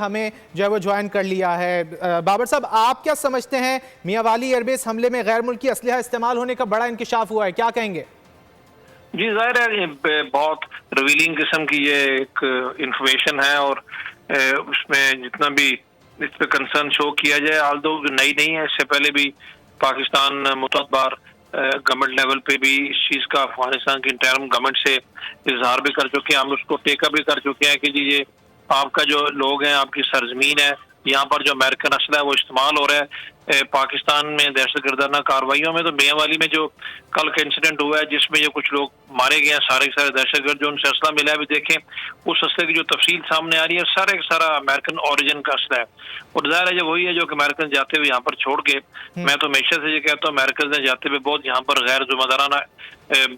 ہمیں جو ہے وہ جوائن کر لیا ہے۔ بابر صاحب، آپ کیا سمجھتے ہیں میاں والی ایئر بیس حملے میں غیر ملکی اسلحہ استعمال ہونے کا بڑا انکشاف ہوا ہے، کیا کہیں گے؟ جی ظاہر ہے یہ بہت ریویلنگ قسم کی یہ ایک انفارمیشن ہے، اور اس میں جتنا بھی اس پہ کنسرن شو کیا جائے، آلدو نئی نہیں ہے، اس سے پہلے بھی پاکستان متعدد بار گورنمنٹ لیول پہ بھی اس چیز کا افغانستان کی انٹرم گورنمنٹ سے اظہار بھی کر چکے ہیں، ہم اس کو ٹیک اپ بھی کر چکے ہیں کہ جی یہ آپ کا جو لوگ ہیں، آپ کی سرزمین ہے، یہاں پر جو امریکن اسلحہ ہے وہ استعمال ہو رہا ہے پاکستان میں دہشت گردانہ کارروائیوں میں۔ تو میاں والی میں جو کل کا انسیڈنٹ ہوا ہے جس میں جو کچھ لوگ مارے گئے ہیں، سارے دہشت گرد جو ان سے اسلحہ ملا ہے، بھی دیکھیں اس اسلحے کی جو تفصیل سامنے آ رہی ہے، سارا امریکن اوریجن کا اسلحہ ہے، اور ظاہر ہے جو وہی ہے جو کہ امریکن جاتے ہوئے یہاں پر چھوڑ گئے۔ میں تو ہمیشہ سے یہ کہتا ہوں امریکن نے جاتے ہوئے بہت یہاں پر غیر ذمہ دارانہ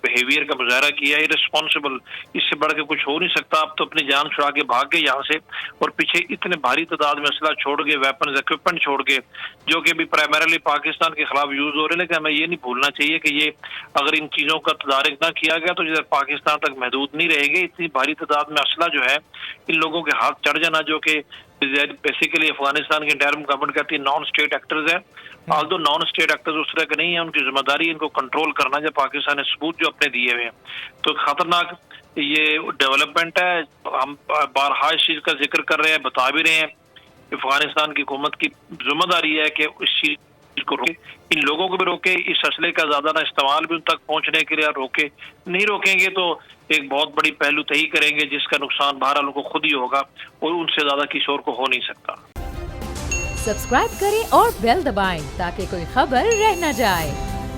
بہیویئر کا مظاہرہ کیا ہے، irresponsible، اس سے بڑھ کے کچھ ہو نہیں سکتا۔ آپ تو اپنی جان چھڑا کے بھاگ گئے یہاں سے، اور پیچھے اتنے بھاری تعداد میں اسلحہ چھوڑ گئے، ویپنز اکوپمنٹ چھوڑ گئے، جو کہ بھی پرائمریلی پاکستان کے خلاف یوز ہو رہے ہیں۔ لیکن ہمیں یہ نہیں بھولنا چاہیے کہ یہ اگر ان چیزوں کا تدارک نہ کیا گیا تو جیسے پاکستان تک محدود نہیں رہے گی۔ اتنی بھاری تعداد میں اسلحہ جو ہے ان لوگوں کے ہاتھ چڑھ جانا، جو کہ بیسیکلی افغانستان کی انٹرم گورنمنٹ کہتی ہے نان اسٹیٹ ایکٹرز ہیں، آلدو نان اسٹیٹ ایکٹرز اس طرح کے نہیں ہیں، ان کی ذمہ داری ان کو کنٹرول کرنا ہے۔ پاکستان نے ثبوت جو اپنے دیے ہوئے ہیں، تو خطرناک یہ ڈیولپمنٹ ہے۔ ہم بارہا اس چیز کا ذکر کر رہے ہیں، بتا بھی رہے ہیں، افغانستان کی حکومت کی ذمہ داری ہے کہ اس چیز کو روکے، ان لوگوں کو بھی روکے، اس اسلحے کا زیادہ نہ استعمال بھی ان تک پہنچنے کے لیے روکے۔ نہیں روکیں گے تو ایک بہت بڑی پہلو تہی کریں گے جس کا نقصان بہرحال ان کو خود ہی ہوگا، اور ان سے زیادہ کسی اور کو ہو نہیں سکتا۔ سبسکرائب کریں اور بیل دبائیں تاکہ کوئی خبر رہ نہ جائے۔